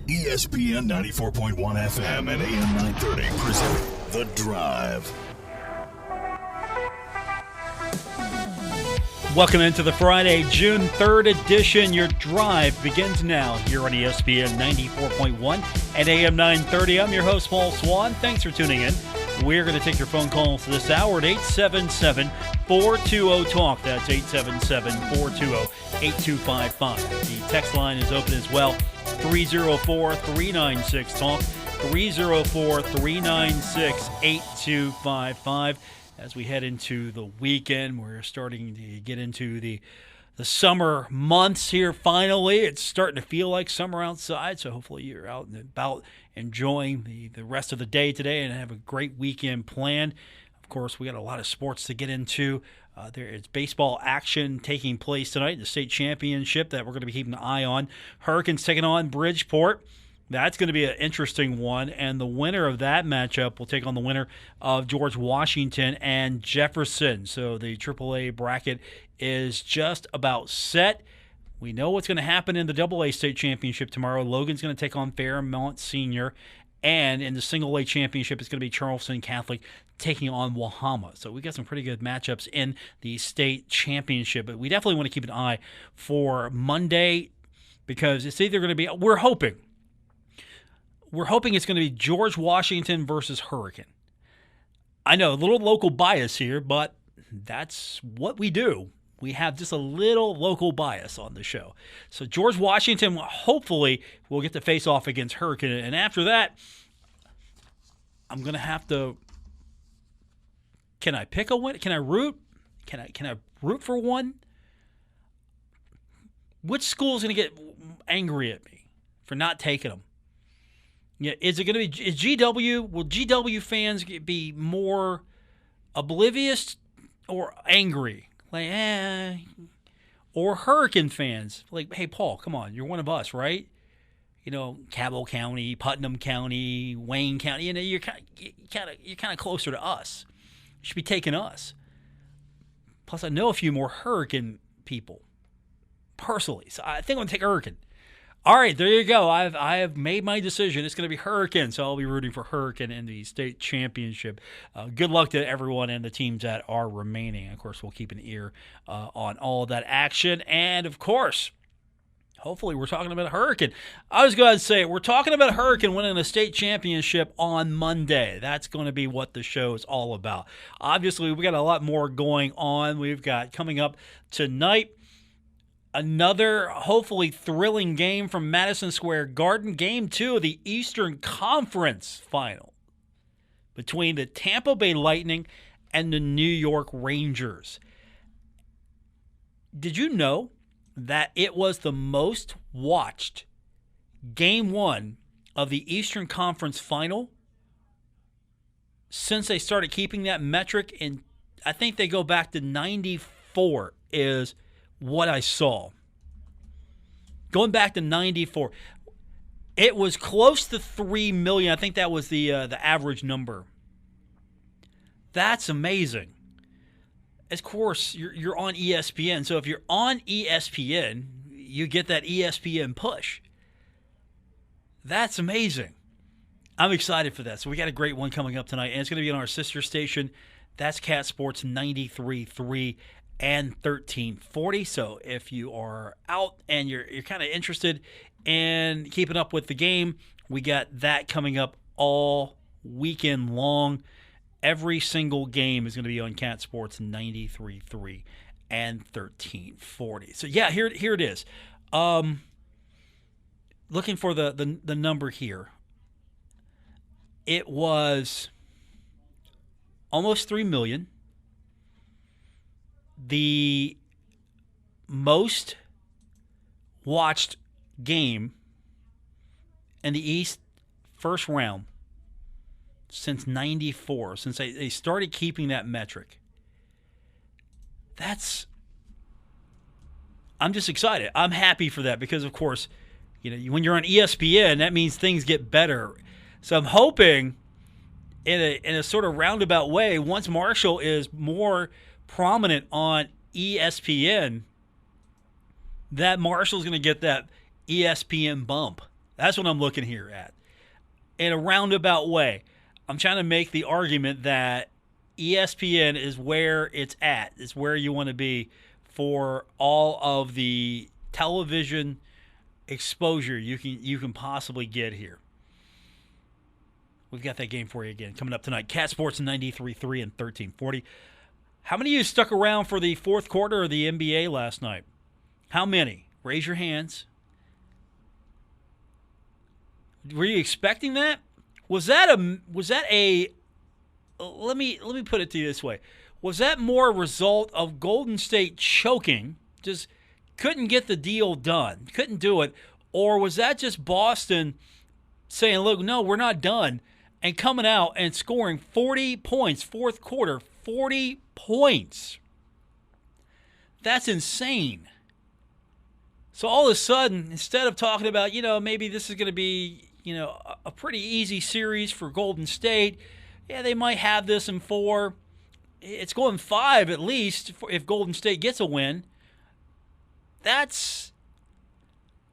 ESPN 94.1 FM and AM 930 present The Drive. Welcome into the Friday, June 3rd edition. Your drive begins now here on ESPN 94.1 and AM 930. I'm your host, Paul Swann. Thanks for tuning in. We're going to take your phone calls this hour at 877-420-TALK. That's 877-420-8255. The text line is open as well, 304-396-TALK, 304-396-8255. As we head into the weekend, we're starting to get into the summer months here finally. It's starting to feel like summer outside, so hopefully you're out and about enjoying the rest of the day today and have a great weekend planned. Of course, we got a lot of sports to get into. There is baseball action taking place tonight, the state championship that we're going to be keeping an eye on. Hurricanes taking on Bridgeport. That's going to be an interesting one, and the winner of that matchup will take on the winner of George Washington and Jefferson. So the AAA bracket is just about set. We know what's going to happen in the AA state championship tomorrow. Logan's going to take on Fairmont Senior, and in the single A championship, it's going to be Charleston Catholic taking on Wahama. So we got some pretty good matchups in the state championship, but we definitely want to keep an eye for Monday because it's either going to be, we're hoping it's going to be George Washington versus Hurricane. I know, a little local bias here, but that's what we do. We have just a little local bias on the show. So George Washington, hopefully, will get to face off against Hurricane. And after that, I'm going to have to, can I pick a win? Can I root? Can I root for one? Which school is going to get angry at me for not taking them? Yeah, is it going to be GW? Will GW fans be more oblivious or angry? Like, or Hurricane fans? Like, hey, Paul, come on, you're one of us, right? You know, Cabell County, Putnam County, Wayne County. You know, you're kind of closer to us. You should be taking us. Plus, I know a few more Hurricane people personally, so I think I'm going to take Hurricane. All right, there you go. I have made my decision. It's going to be Hurricane, so I'll be rooting for Hurricane in the state championship. Good luck to everyone and the teams that are remaining. Of course, we'll keep an ear on all of that action. And, of course, hopefully we're talking about Hurricane. I was going to say, we're talking about Hurricane winning the state championship on Monday. That's going to be what the show is all about. Obviously, we got a lot more going on. We've got coming up tonight, another hopefully thrilling game from Madison Square Garden, Game 2 of the Eastern Conference Final between the Tampa Bay Lightning and the New York Rangers. Did you know that it was the most watched Game 1 of the Eastern Conference Final since they started keeping that metric? In, I think they go back to 94 is what I saw. Going back to 94, it was close to 3 million. I think that was the average number. That's amazing. Of course, you're on ESPN. So if you're on ESPN, you get that ESPN push. That's amazing. I'm excited for that. So we got a great one coming up tonight, and it's going to be on our sister station. That's Cat Sports 93.3. and 1340. So if you are out and you're kind of interested in keeping up with the game, we got that coming up all weekend long. Every single game is going to be on Cat Sports 93.3 and 1340. So yeah, here it is. Looking for the number here. It was almost 3 million. The most watched game in the East first round since 94, since they started keeping that metric. I'm just excited. I'm happy for that because, of course, you know, when you're on ESPN, that means things get better. So I'm hoping in a sort of roundabout way, once Marshall is more prominent on ESPN, that Marshall's going to get that ESPN bump That's what I'm looking here at. In a roundabout way, I'm trying to make the argument that ESPN is where it's at. It's where you want to be for all of the television exposure you can possibly get here. We've got that game for you again coming up tonight. Cat Sports 93.3 and 1340. How many of you stuck around for the fourth quarter of the NBA last night? How many? Raise your hands. Were you expecting that? Was that a let me put it to you this way. Was that more a result of Golden State choking, just couldn't get the deal done, couldn't do it, or was that just Boston saying, look, no, we're not done, and coming out and scoring 40 points, fourth quarter, 40 points? That's insane. So all of a sudden, instead of talking about, maybe this is going to be, a pretty easy series for Golden State, yeah, they might have this in 4. It's going 5 at least if Golden State gets a win. I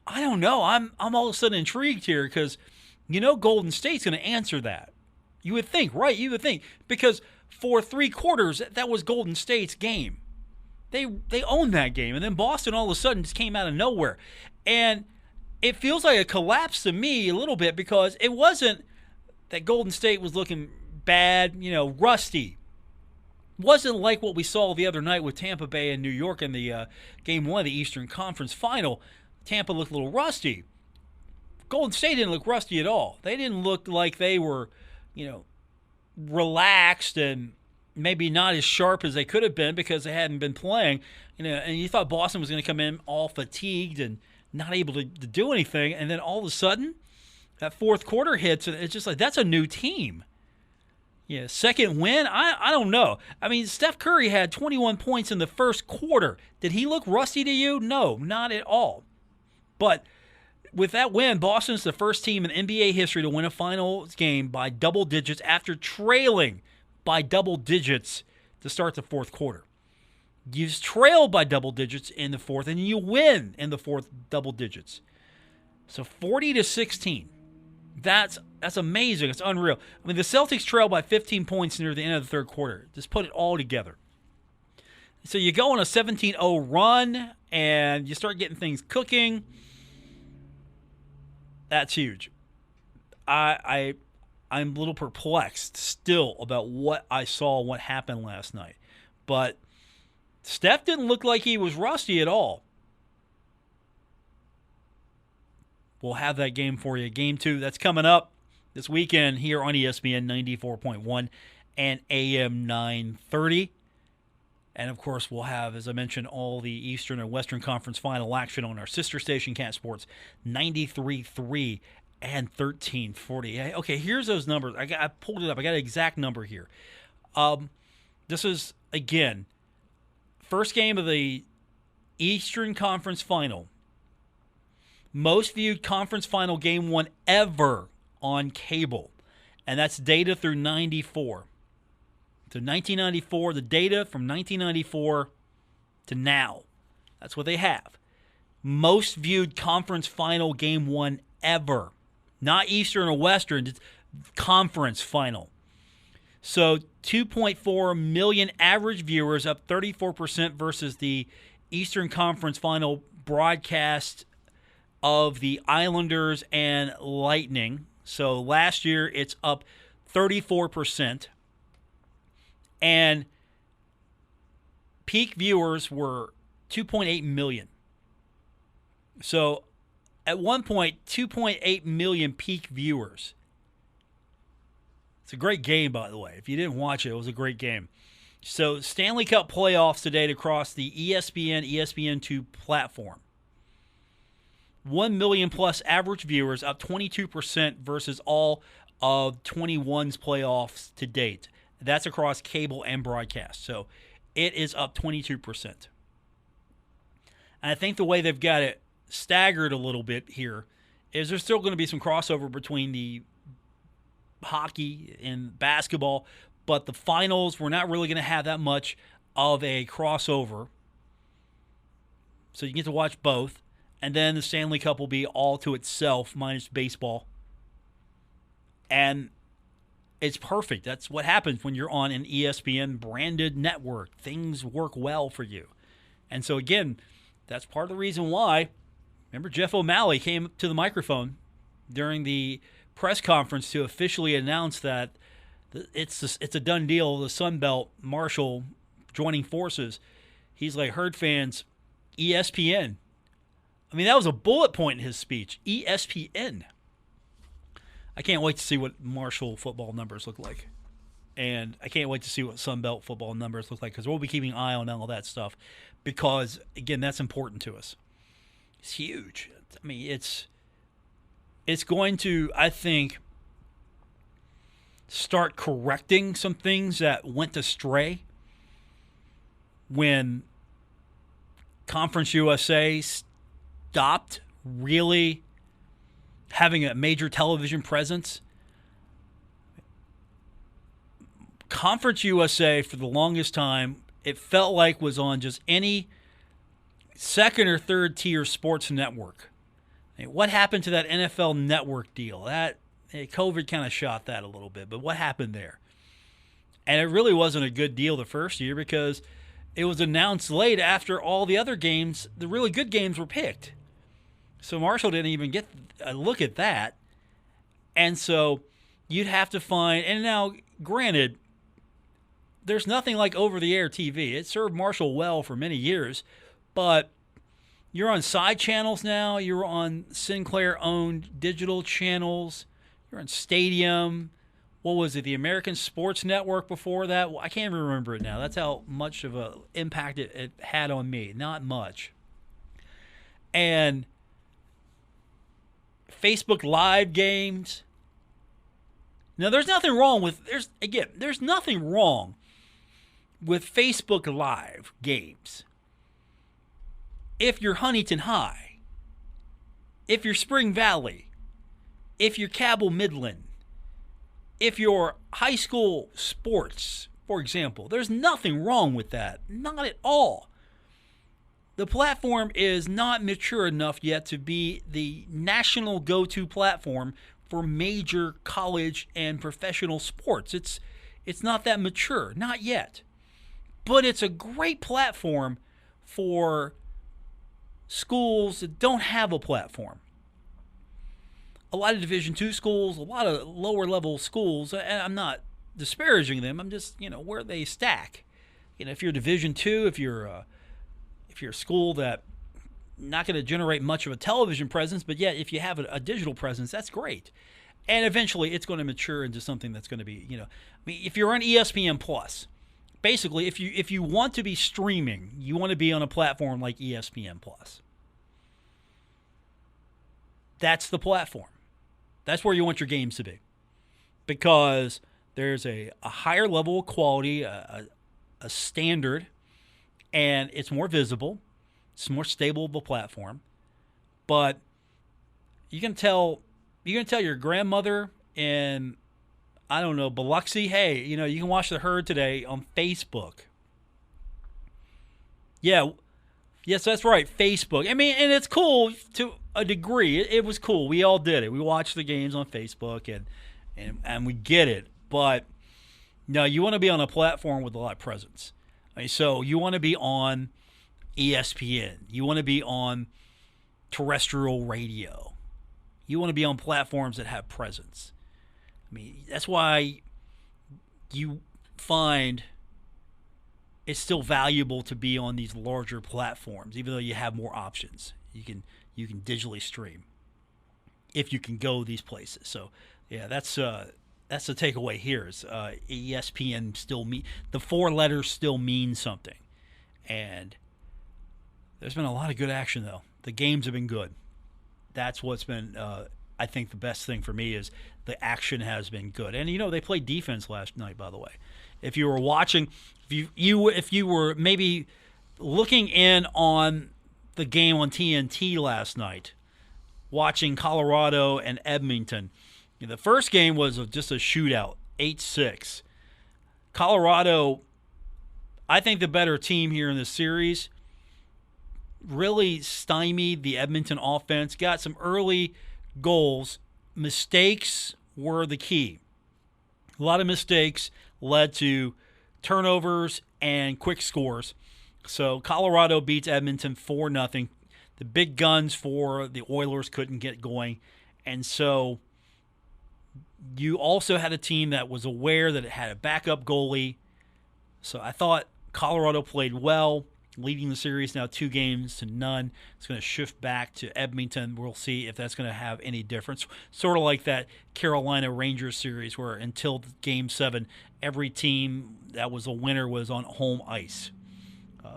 don't know. I'm all of a sudden intrigued here because, Golden State's going to answer that. You would think, right? You would think. Because for 3 quarters, that was Golden State's game. They owned that game. And then Boston all of a sudden just came out of nowhere. And it feels like a collapse to me a little bit because it wasn't that Golden State was looking bad, rusty. Wasn't like what we saw the other night with Tampa Bay and New York in the Game 1 of the Eastern Conference Final. Tampa looked a little rusty. Golden State didn't look rusty at all. They didn't look like they were, relaxed and maybe not as sharp as they could have been because they hadn't been playing. And you thought Boston was going to come in all fatigued and not able to do anything. And then all of a sudden, that fourth quarter hits, and it's just like, that's a new team. Yeah, second win? I don't know. I mean, Steph Curry had 21 points in the first quarter. Did he look rusty to you? No, not at all. But with that win, Boston's the first team in NBA history to win a finals game by double digits after trailing by double digits to start the fourth quarter. You trail by double digits in the fourth, and you win in the fourth double digits. So 40-16. That's amazing. It's unreal. I mean, the Celtics trail by 15 points near the end of the third quarter. Just put it all together. So you go on a 17-0 run, and you start getting things cooking. That's huge. I'm a little perplexed still about what I saw, what happened last night. But Steph didn't look like he was rusty at all. We'll have that game for you. Game 2, that's coming up this weekend here on ESPN 94.1 and AM 930. And, of course, we'll have, as I mentioned, all the Eastern and Western Conference final action on our sister station, Cat Sports 93.3 and 1340. Okay, here's those numbers. I pulled it up. I got an exact number here. This is, again, first game of the Eastern Conference final. Most viewed conference final game 1 ever on cable. And that's data through 94. So 1994, the data from 1994 to now. That's what they have. Most viewed conference final game 1 ever. Not Eastern or Western, it's conference final. So 2.4 million average viewers, up 34% versus the Eastern Conference final broadcast of the Islanders and Lightning. So last year it's up 34%. And peak viewers were 2.8 million. So at one point, 2.8 million peak viewers. It's a great game, by the way. If you didn't watch it, it was a great game. So Stanley Cup playoffs today across the ESPN, ESPN2 platform. 1 million plus average viewers, up 22% versus all of 21's playoffs to date. That's across cable and broadcast. So it is up 22%. And I think the way they've got it staggered a little bit here is there's still going to be some crossover between the hockey and basketball, but the finals, we're not really going to have that much of a crossover. So you get to watch both. And then the Stanley Cup will be all to itself minus baseball. And it's perfect. That's what happens when you're on an ESPN branded network. Things work well for you. And so, again, that's part of the reason why. Remember, Jeff O'Malley came to the microphone during the press conference to officially announce that it's a done deal. The Sun Belt, Marshall joining forces. He's like, Herd fans, ESPN. I mean, that was a bullet point in his speech. ESPN. I can't wait to see what Marshall football numbers look like. And I can't wait to see what Sun Belt football numbers look like, because we'll be keeping an eye on all that stuff because, again, that's important to us. It's huge. I mean, it's going to, I think, start correcting some things that went astray when Conference USA stopped really having a major television presence. Conference USA, for the longest time, it felt like was on just any second or third tier sports network. I mean, what happened to that NFL network deal? COVID kind of shot that a little bit, but what happened there? And it really wasn't a good deal the first year because it was announced late after all the other games, the really good games, were picked. So Marshall didn't even get a look at that. And so you'd have to find, and now, granted, there's nothing like over-the-air TV. It served Marshall well for many years, but you're on side channels now. You're on Sinclair-owned digital channels. You're on Stadium. What was it, the American Sports Network before that? I can't even remember it now. That's how much of an impact it had on me. Not much. And Facebook Live games. Now, there's nothing wrong with Facebook Live games. If you're Huntington High, if you're Spring Valley, if you're Cabell Midland, if you're high school sports, for example, there's nothing wrong with that. Not at all. The platform is not mature enough yet to be the national go-to platform for major college and professional sports. It's not that mature, not yet. But it's a great platform for schools that don't have a platform. A lot of Division II schools, a lot of lower level schools, and I'm not disparaging them, I'm just, where they stack. If you're Division II, if you're a school that not going to generate much of a television presence, but yet if you have a digital presence, that's great. And eventually it's going to mature into something that's going to be, if you're on ESPN Plus, basically if you want to be streaming, you want to be on a platform like ESPN Plus. That's the platform. That's where you want your games to be, because there's a higher level of quality, a standard, and it's more visible. It's more stable of a platform. But you can tell your grandmother in, I don't know, Biloxi, hey, you can watch the Herd today on Facebook. Yeah, yes, that's right, Facebook. I mean, and it's cool to a degree. It was cool. We all did it. We watched the games on Facebook, and we get it. But no, you want to be on a platform with a lot of presence. I mean, so you want to be on ESPN. You want to be on terrestrial radio. You want to be on platforms that have presence. I mean, that's why you find it's still valuable to be on these larger platforms, even though you have more options. You can digitally stream if you can go these places. So, yeah, that's the takeaway here. Is ESPN still the four letters still mean something, and there's been a lot of good action though. The games have been good. That's what's been, I think, the best thing for me is the action has been good. And they played defense last night, by the way. If you were watching, if you were maybe looking in on the game on TNT last night, watching Colorado and Edmonton, the first game was just a shootout, 8-6. Colorado, I think the better team here in this series. really stymied the Edmonton offense. Got some early goals. Mistakes were the key. A lot of mistakes led to turnovers and quick scores. So Colorado beats Edmonton 4-0. The big guns for the Oilers couldn't get going. And so you also had a team that was aware that it had a backup goalie. So I thought Colorado played well, leading the series now 2-0. It's going to shift back to Edmonton. We'll see if that's going to have any difference. Sort of like that Carolina Rangers series where until Game 7, every team that was a winner was on home ice.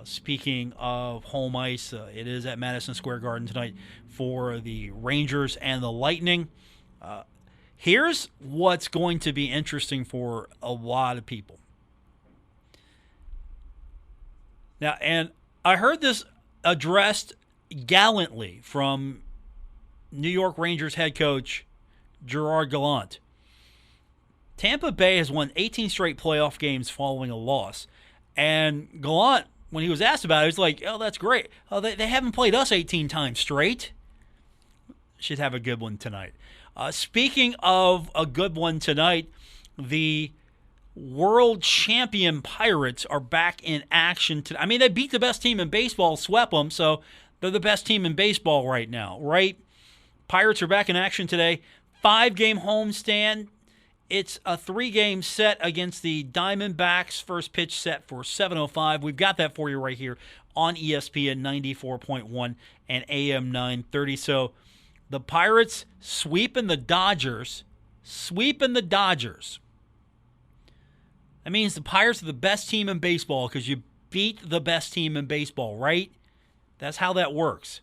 Speaking of home ice, it is at Madison Square Garden tonight for the Rangers and the Lightning. Here's what's going to be interesting for a lot of people. Now, and I heard this addressed gallantly from New York Rangers head coach Gerard Gallant. Tampa Bay has won 18 straight playoff games following a loss. And Gallant, when he was asked about it, he was like, oh, that's great. Oh, they haven't played us 18 times straight. Should have a good one tonight. Speaking of a good one tonight, the world champion Pirates are back in action. I mean, they beat the best team in baseball, swept them, so they're the best team in baseball right now, right? Pirates are back in action today. 5-game homestand. It's a 3-game set against the Diamondbacks. First pitch set for 7:05. We've got that for you right here on ESPN 94.1 and AM 930. So the Pirates sweeping the Dodgers. That means the Pirates are the best team in baseball because you beat the best team in baseball, right? That's how that works.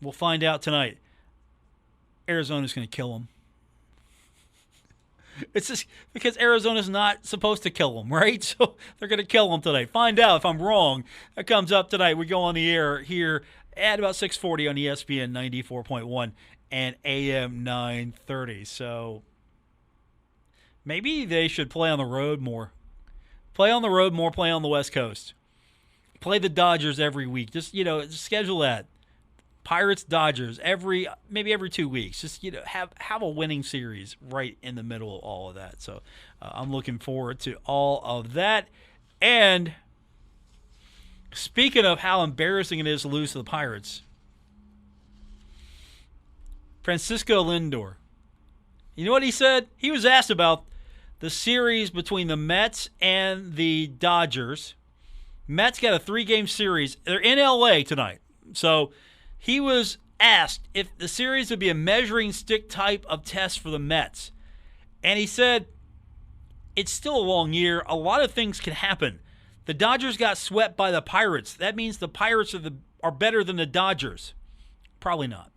We'll find out tonight. Arizona's going to kill them. It's just because Arizona's not supposed to kill them, right? So they're going to kill them tonight. Find out if I'm wrong. That comes up tonight. We go on the air here at about 6:40 on ESPN 94.1 and AM 930. So maybe they should play on the road more. Play on the road more, play on the West Coast. Play the Dodgers every week. Just schedule that. Pirates, Dodgers, maybe every 2 weeks. Just have a winning series right in the middle of all of that. So I'm looking forward to all of that. And speaking of how embarrassing it is to lose to the Pirates, Francisco Lindor. You know what he said? He was asked about the series between the Mets and the Dodgers. Mets got a 3-game series. They're in L.A. tonight. So he was asked if the series would be a measuring stick type of test for the Mets. And he said, it's still a long year. A lot of things can happen. The Dodgers got swept by the Pirates. That means the Pirates are better than the Dodgers. Probably not.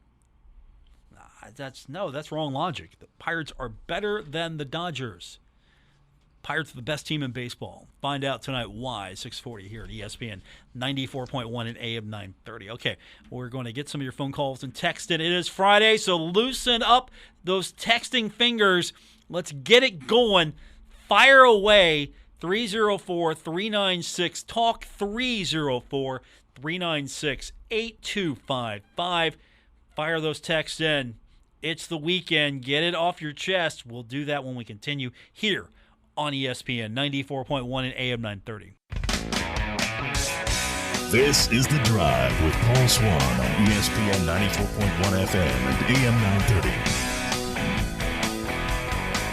That's wrong logic. The Pirates are better than the Dodgers. Pirates are the best team in baseball. Find out tonight why. 6:40 here at ESPN 94.1 and AM 930. Okay, we're going to get some of your phone calls and text in. It is Friday, so loosen up those texting fingers. Let's get it going. Fire away. 304-396-TALK. 304-396-8255. Fire those texts in. It's the weekend. Get it off your chest. We'll do that when we continue here on ESPN 94.1 and AM 930. This is The Drive with Paul Swann on ESPN 94.1 FM and AM 930.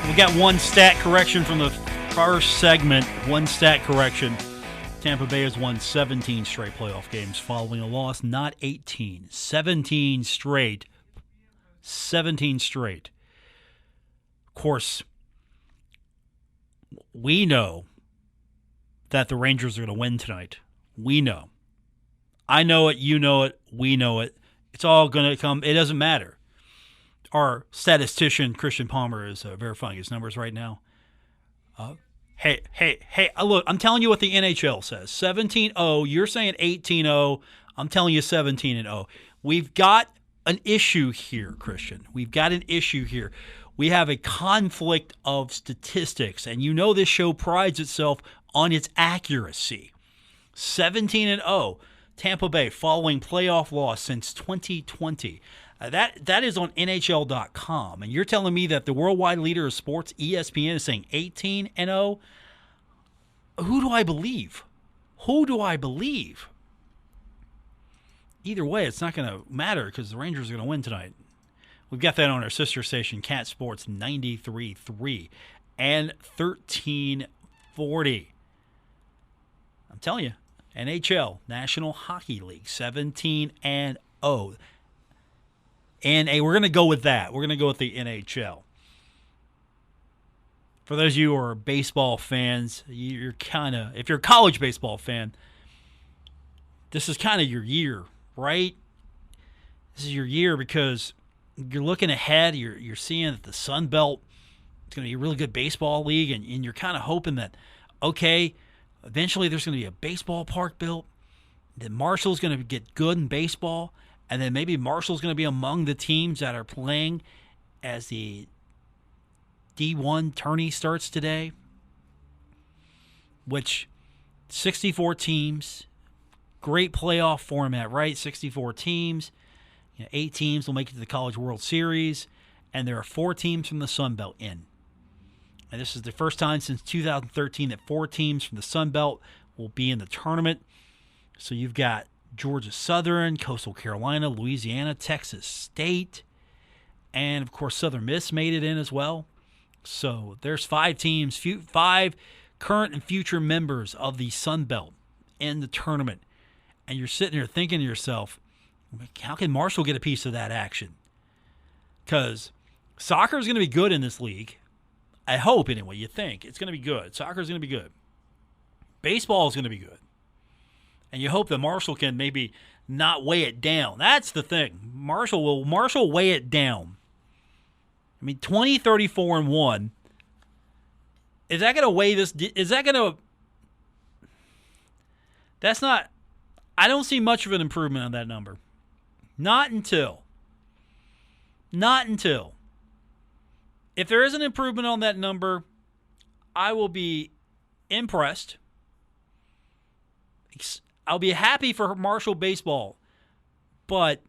We got one stat correction from the first segment. One stat correction. Tampa Bay has won 17 straight playoff games following a loss, not 18. 17 straight. 17 straight. Of course, we know that the Rangers are going to win tonight. We know. I know it. You know it. We know it. It's all going to come. It doesn't matter. Our statistician, Christian Palmer, is verifying his numbers right now. Hey, look, I'm telling you what the NHL says. 17-0. You're saying 18-0. I'm telling you 17-0. We've got an issue here, Christian. We've got an issue here. We have a conflict of statistics, and you know this show prides itself on its accuracy. 17-0. Tampa Bay following playoff loss since 2020. That is on NHL.com. And you're telling me that the worldwide leader of sports, ESPN, is saying 18-0? Who do I believe? Who do I believe? Either way, it's not going to matter because the Rangers are going to win tonight. We've got that on our sister station, Cat Sports 93.3 and 1340. I'm telling you, NHL, National Hockey League, 17-0. And we're going to go with that. We're going to go with the NHL. For those of you who are baseball fans, you're if you're a college baseball fan, this is kind of your year, right? This is your year because you're looking ahead. You're seeing that the Sun Belt is going to be a really good baseball league, and you're kind of hoping that, okay, eventually there's going to be a baseball park built. Then Marshall's going to get good in baseball, and then maybe Marshall's going to be among the teams that are playing as the D1 tourney starts today, which 64 teams, great playoff format, right? 64 teams, 8 teams will make it to the College World Series, and there are 4 teams from the Sun Belt in. And this is the first time since 2013 that 4 teams from the Sun Belt will be in the tournament. So you've got Georgia Southern, Coastal Carolina, Louisiana, Texas State, and of course Southern Miss made it in as well. So there's 5 teams, 5 current and future members of the Sun Belt in the tournament. And you're sitting there thinking to yourself, how can Marshall get a piece of that action? Because soccer is going to be good in this league. I hope, anyway, you think. It's going to be good. Soccer is going to be good. Baseball is going to be good. And you hope that Marshall can maybe not weigh it down. That's the thing. Marshall weigh it down. I mean, 20, 34, and 1. Is that going to weigh this? Is that going to? That's not. I don't see much of an improvement on that number. Not until. If there is an improvement on that number, I will be impressed. I'll be happy for Marshall baseball. But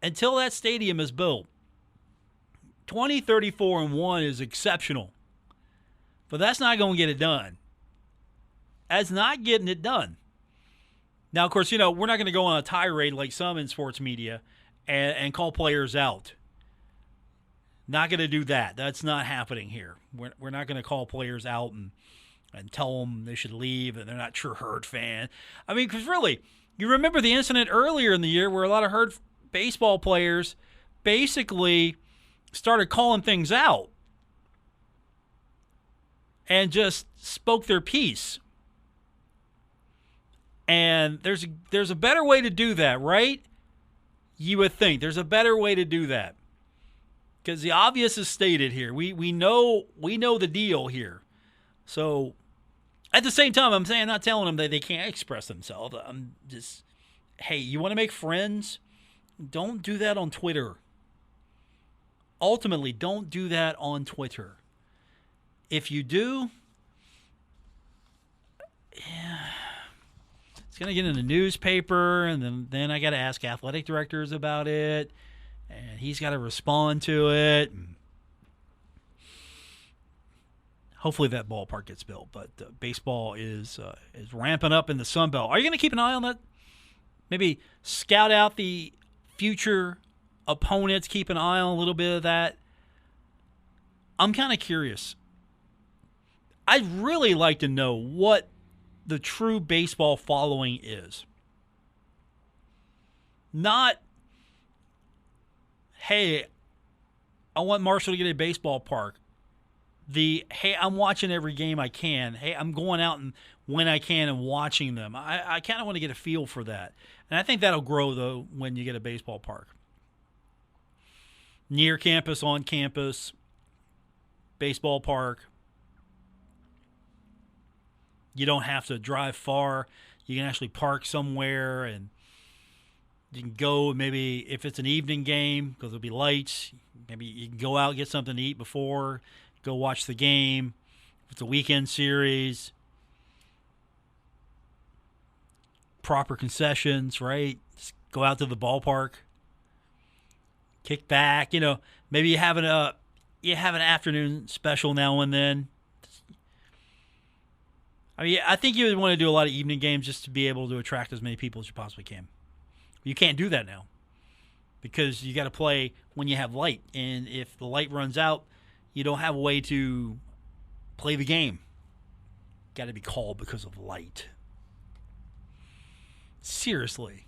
until that stadium is built, 20, 34, and 1 is exceptional. But that's not going to get it done. That's not getting it done. Now, of course, we're not going to go on a tirade like some in sports media and call players out. Not going to do that. That's not happening here. We're not going to call players out and tell them they should leave and they're not true Herd fan. I mean, because really, you remember the incident earlier in the year where a lot of Herd baseball players basically started calling things out and just spoke their piece. And there's a better way to do that, right? You would think there's a better way to do that. Because the obvious is stated here. We know the deal here. So at the same time, I'm not telling them that they can't express themselves. I'm just, hey, you want to make friends? Don't do that on Twitter. Ultimately, don't do that on Twitter. If you do, it's going to get in the newspaper, and then I got to ask athletic directors about it, and he's got to respond to it. And hopefully that ballpark gets built, but baseball is ramping up in the Sun Belt. Are you going to keep an eye on that? Maybe scout out the future opponents, keep an eye on a little bit of that. I'm kind of curious. I'd really like to know what the true baseball following is. Not, hey, I want Marshall to get a baseball park. Hey, I'm watching every game I can. Hey, I'm going out and when I can and watching them. I kind of want to get a feel for that. And I think that'll grow, though, when you get a baseball park. Near campus, on campus, baseball park. You don't have to drive far. You can actually park somewhere, and you can go maybe if it's an evening game because there'll be lights. Maybe you can go out, get something to eat before, go watch the game. If it's a weekend series, proper concessions, right? Just go out to the ballpark, kick back. Maybe you have an afternoon special now and then. I mean, I think you would want to do a lot of evening games just to be able to attract as many people as you possibly can. You can't do that now because you got to play when you have light, and if the light runs out, you don't have a way to play the game. Got to be called because of light. Seriously.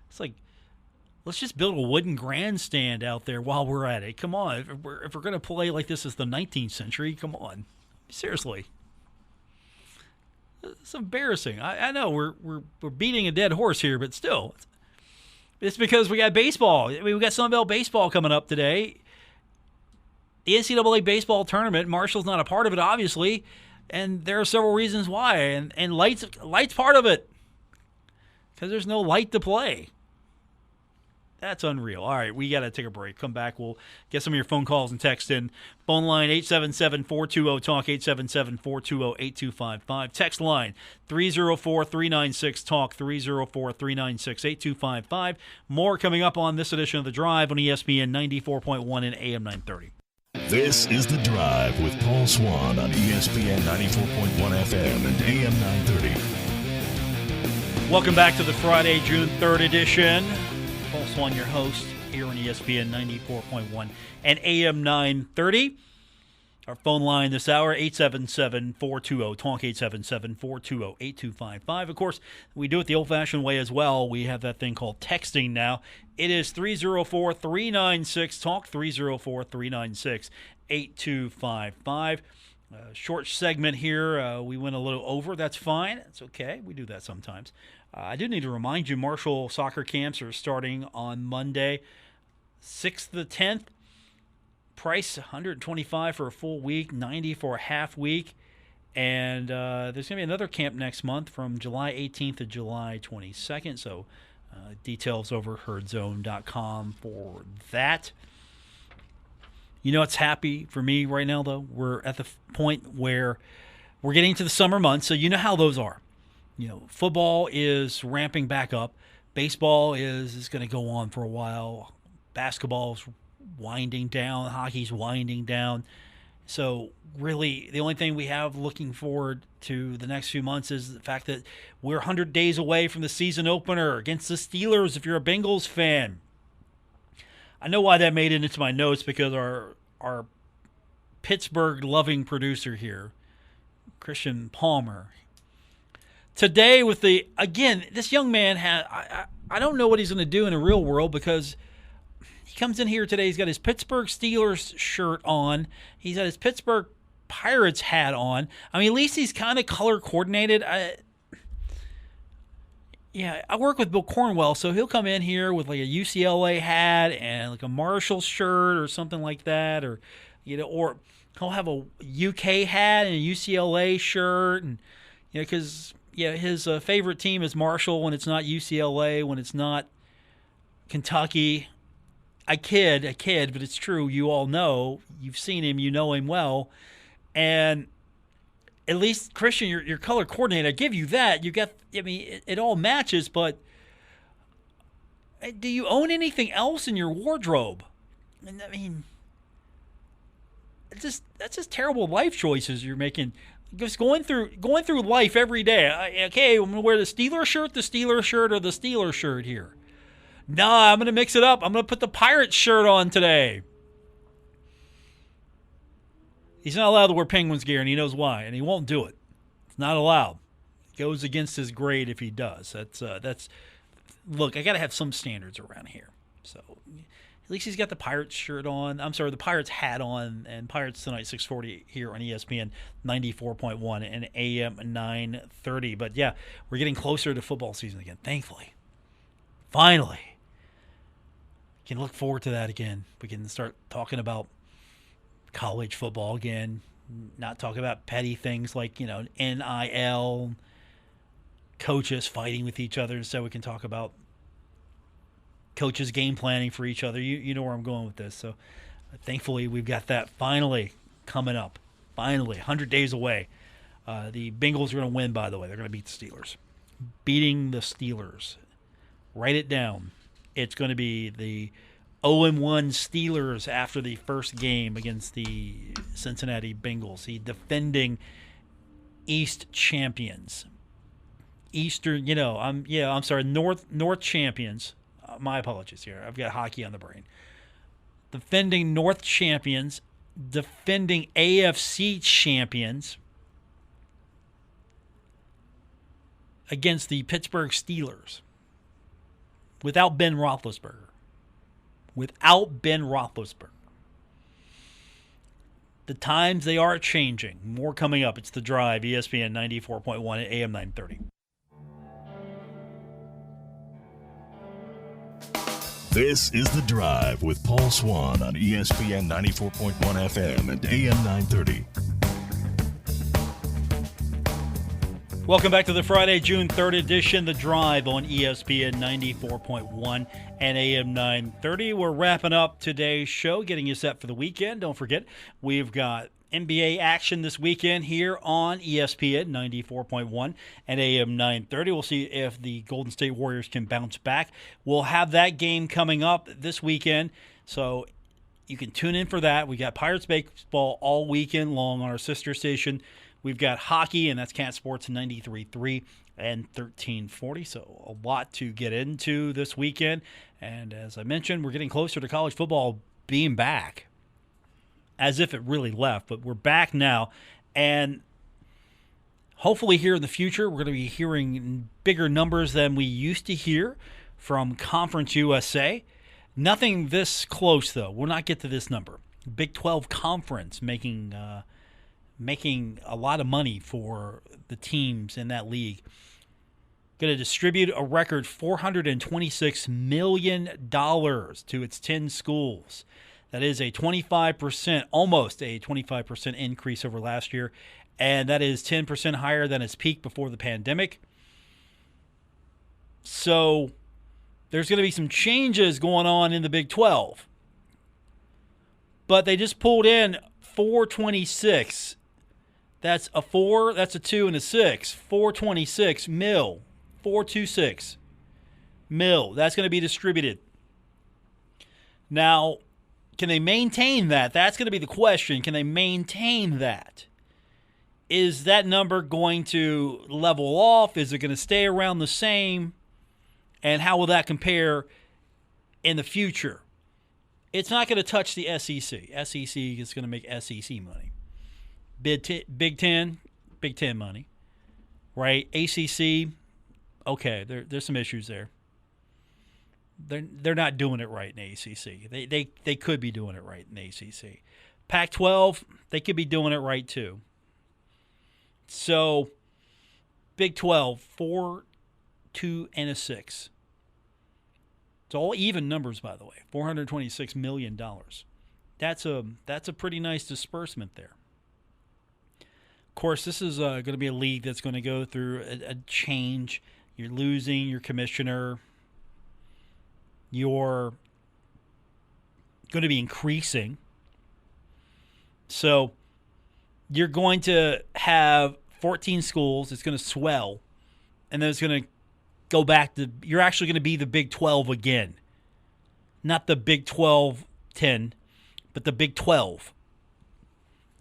It's like, let's just build a wooden grandstand out there while we're at it. Come on. If we're going to play like this is the 19th century, come on. Seriously. It's embarrassing. I know we're beating a dead horse here, but still. It's because we got baseball. I mean, we got Sunbelt baseball coming up today. The NCAA baseball tournament, Marshall's not a part of it, obviously, and there are several reasons why. And light's part of it because there's no light to play. That's unreal. All right, we got to take a break. Come back. We'll get some of your phone calls and text in. Phone line 877-420-TALK, 877-420-8255. Text line 304-396-TALK, 304-396-8255. More coming up on this edition of The Drive on ESPN 94.1 and AM 930. This is The Drive with Paul Swann on ESPN 94.1 FM and AM 930. Welcome back to the Friday, June 3rd edition. Paul Swann, your host, here on ESPN 94.1 and AM 930. Our phone line this hour, 877-420-TALK, 877-420-8255. Of course, we do it the old-fashioned way as well. We have that thing called texting now. It is 304-396-TALK, 304-396-8255. Short segment here. We went a little over. That's fine. It's okay. We do that sometimes. I do need to remind you, Marshall soccer camps are starting on Monday, 6th to the 10th. Price $125 for a full week, $90 for a half week. And there's going to be another camp next month from July 18th to July 22nd. So details over herdzone.com for that. You know what's happy for me right now, though? We're at the point where we're getting to the summer months, so you know how those are. Football is ramping back up. Baseball is going to go on for a while. Basketball's winding down. Hockey's winding down. So really, the only thing we have looking forward to the next few months is the fact that we're 100 days away from the season opener against the Steelers if you're a Bengals fan. I know why that made it into my notes because our Pittsburgh-loving producer here, Christian Palmer, today with this young man I don't know what he's going to do in the real world because he comes in here today. He's got his Pittsburgh Steelers shirt on. He's got his Pittsburgh Pirates hat on. I mean, at least he's kind of color coordinated. I work with Bill Cornwell, so he'll come in here with like a UCLA hat and like a Marshall shirt or something like that, or or he'll have a UK hat and a UCLA shirt, and because his favorite team is Marshall when it's not UCLA, when it's not Kentucky. I kid, but it's true. You all know. You've seen him. You know him well. And at least, Christian, your color coordinator, I give you that. It all matches, but do you own anything else in your wardrobe? I mean, that's just terrible life choices you're making. Just going through life every day. Okay, I'm going to wear the Steelers shirt, or the Steelers shirt here. Nah, I'm going to mix it up. I'm going to put the Pirates shirt on today. He's not allowed to wear Penguins gear, and he knows why, and he won't do it. It's not allowed. It goes against his grade if he does. Look, I got to have some standards around here. So at least he's got the Pirates shirt on. I'm sorry, the Pirates hat on, and Pirates tonight 6:40 here on ESPN 94.1 and AM 930. But yeah, we're getting closer to football season again, thankfully. Finally. Can look forward to that again. We can start talking about college football again, not talk about petty things like, NIL, coaches fighting with each other, so we can talk about coaches game planning for each other. You know where I'm going with this. So thankfully we've got that finally coming up. Finally, 100 days away. The Bengals are going to win, by the way. They're going to beat the Steelers. beating the Steelers. Write it down. It's going to be the 0-1 Steelers after the first game against the Cincinnati Bengals, the defending East champions. Eastern, I'm sorry, North champions. My apologies here. I've got hockey on the brain. Defending North champions, defending AFC champions against the Pittsburgh Steelers without Ben Roethlisberger. The times, they are changing. More coming up. It's The Drive, ESPN 94.1 at AM 930. This is The Drive with Paul Swann on ESPN 94.1 FM and AM 930. Welcome back to the Friday, June 3rd edition, The Drive on ESPN 94.1 and AM 930. We're wrapping up today's show, getting you set for the weekend. Don't forget, we've got NBA action this weekend here on ESPN 94.1 and AM 930. We'll see if the Golden State Warriors can bounce back. We'll have that game coming up this weekend, so you can tune in for that. We got Pirates baseball all weekend long on our sister station. We've got hockey, and that's Cat Sports 93.3 and 1340. So a lot to get into this weekend. And as I mentioned, we're getting closer to college football being back, as if it really left. But we're back now. And hopefully here in the future, we're going to be hearing bigger numbers than we used to hear from Conference USA. Nothing this close, though. We'll not get to this number. Big 12 Conference making a lot of money for the teams in that league. Going to distribute a record $426 million to its 10 schools. That is a 25%, almost a 25% increase over last year, and that is 10% higher than its peak before the pandemic. So there's going to be some changes going on in the Big 12. But they just pulled in 426. That's a 4, that's a 2, and a 6. 426 mil. 426 mil. That's going to be distributed. Now, can they maintain that? That's going to be the question. Can they maintain that? Is that number going to level off? Is it going to stay around the same? And how will that compare in the future? It's not going to touch the SEC. SEC is going to make SEC money. Big Ten money, right? ACC, okay, there's some issues there. They're not doing it right in ACC. They could be doing it right in ACC. Pac-12, they could be doing it right too. So, Big 12, 4, 2, and a 6. It's all even numbers, by the way. $426 million. That's a pretty nice disbursement there. Of course, this is going to be a league that's going to go through a change. You're losing your commissioner. You're going to be increasing. So you're going to have 14 schools. It's going to swell. And then it's going to go back to, you're actually going to be the Big 12 again. Not the Big 12-10, but the Big 12.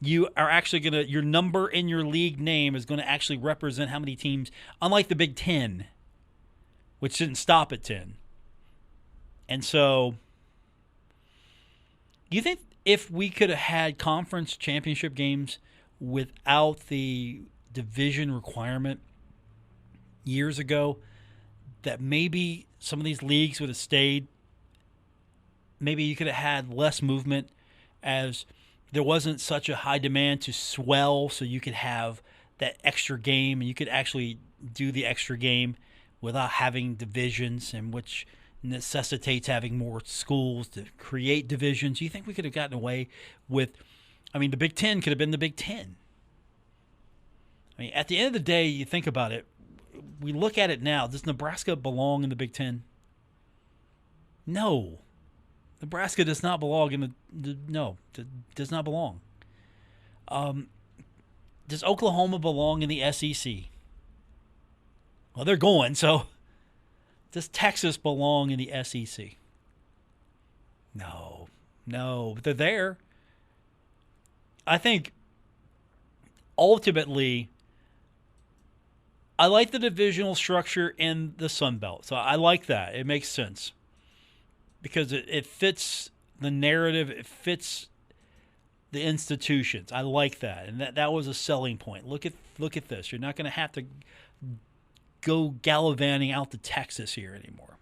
You are actually going to, your number in your league name is going to actually represent how many teams, unlike the Big 10, which didn't stop at 10. And so, do you think if we could have had conference championship games without the division requirement years ago, that maybe some of these leagues would have stayed? Maybe you could have had less movement, as there wasn't such a high demand to swell, so you could have that extra game, and you could actually do the extra game without having divisions, and which necessitates having more schools to create divisions. You think we could have gotten away with, the Big Ten could have been the Big Ten. At the end of the day, you think about it, we look at it now, does Nebraska belong in the Big Ten? No. Nebraska does not belong in does not belong. Does Oklahoma belong in the SEC? Well, they're going, so does Texas belong in the SEC? No, but they're there. I think ultimately, I like the divisional structure in the Sun Belt. So I like that. It makes sense because it fits the narrative. It fits the institutions. I like that. And that was a selling point. Look at this. You're not going to have to go gallivanting out to Texas here anymore.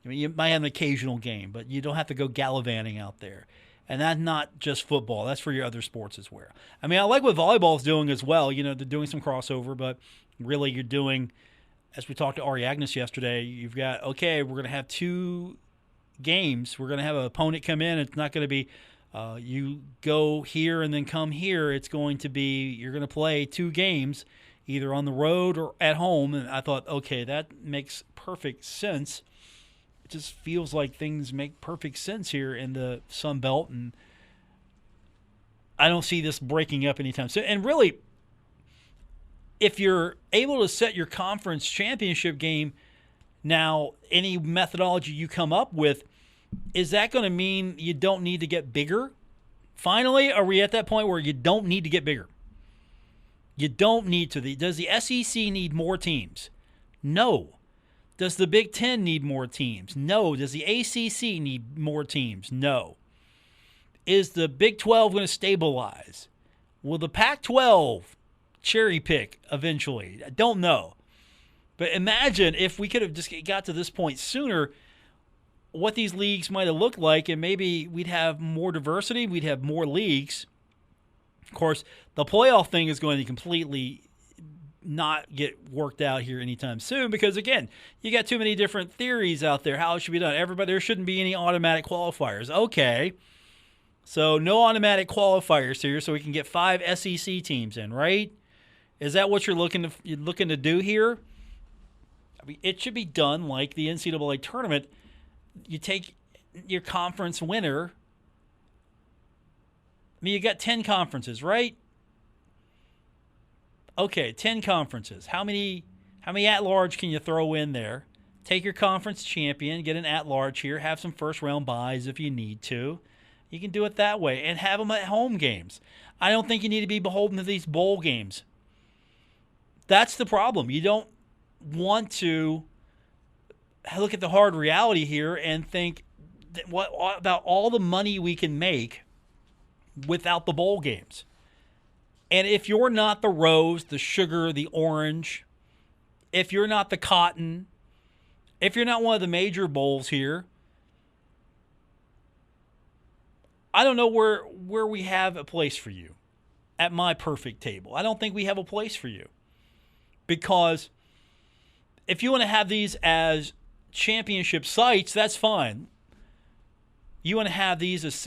I mean, you might have an occasional game, but you don't have to go gallivanting out there. And that's not just football. That's for your other sports as well. I mean, I like what volleyball is doing as well. You know, they're doing some crossover, but really you're doing, as we talked to Ari Agnes yesterday, you've got, okay, we're going to have 2 games. We're going to have an opponent come in. It's not going to be you go here and then come here. It's going to be you're going to play 2 games, either on the road or at home. And I thought, okay, that makes perfect sense. It just feels like things make perfect sense here in the Sun Belt, and I don't see this breaking up anytime soon. And really, if you're able to set your conference championship game now, any methodology you come up with, is that going to mean you don't need to get bigger? Finally, are we at that point where you don't need to get bigger? You don't need to. Does the SEC need more teams? No. Does the Big Ten need more teams? No. Does the ACC need more teams? No. Is the Big 12 going to stabilize? Will the Pac-12 cherry pick eventually? I don't know. But imagine if we could have just got to this point sooner, what these leagues might have looked like, and maybe we'd have more diversity, we'd have more leagues. Of course, the playoff thing is going to completely not get worked out here anytime soon because, again, you got too many different theories out there how it should be done. There shouldn't be any automatic qualifiers. Okay, so no automatic qualifiers here, so we can get 5 SEC teams in, right? Is that what you're looking to do here? I mean, it should be done like the NCAA tournament. You take your conference winner. I mean, you got 10 conferences, right? Okay, 10 conferences. How many at-large can you throw in there? Take your conference champion, get an at-large here, have some first-round buys if you need to. You can do it that way and have them at home games. I don't think you need to be beholden to these bowl games. That's the problem. You don't want to look at the hard reality here and think, what about all the money we can make without the bowl games? And if you're not the rose, the sugar, the orange, if you're not the cotton, if you're not one of the major bowls here, I don't know where we have a place for you at my perfect table. I don't think we have a place for you. Because if you want to have these as championship sites, that's fine. You want to have these as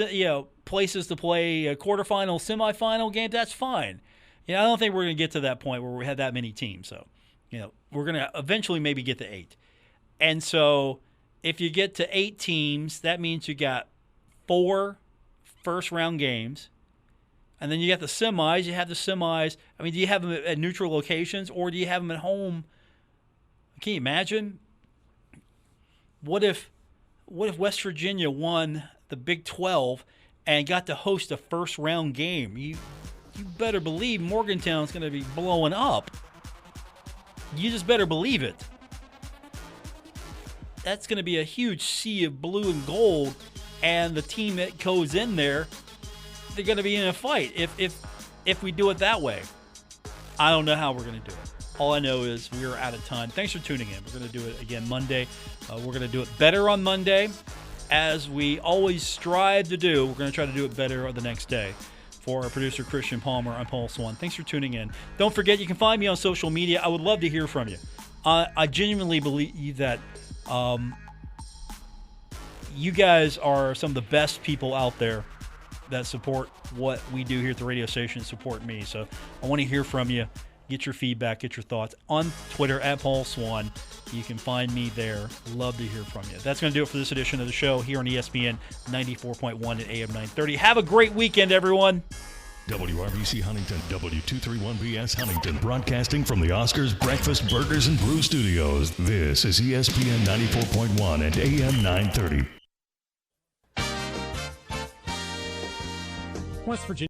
places to play a quarterfinal, semifinal game, that's fine. I don't think we're going to get to that point where we have that many teams. So, we're going to eventually maybe get to 8. And so if you get to 8 teams, that means you got 4 first-round games. And then you got the semis. You have the semis. I mean, do you have them at neutral locations or do you have them at home? Can you imagine? What if West Virginia won the Big 12 and got to host a first-round game? You better believe Morgantown's going to be blowing up. You just better believe it. That's going to be a huge sea of blue and gold, and the team that goes in there, they're going to be in a fight if we do it that way. I don't know how we're going to do it. All I know is we're out of time. Thanks for tuning in. We're going to do it again Monday. We're going to do it better on Monday, as we always strive to do. We're going to try to do it better the next day. For our producer, Christian Palmer, I'm Paul Swann. Thanks for tuning in. Don't forget, you can find me on social media. I would love to hear from you. I genuinely believe that you guys are some of the best people out there that support what we do here at the radio station, support me. So I want to hear from you. Get your feedback, get your thoughts on Twitter at Paul Swann. You can find me there. Love to hear from you. That's going to do it for this edition of the show here on ESPN 94.1 at AM 930. Have a great weekend, everyone. WRBC Huntington, W231BS Huntington, broadcasting from the Oscars Breakfast Burgers and Brew Studios. This is ESPN 94.1 and AM 930. West Virginia.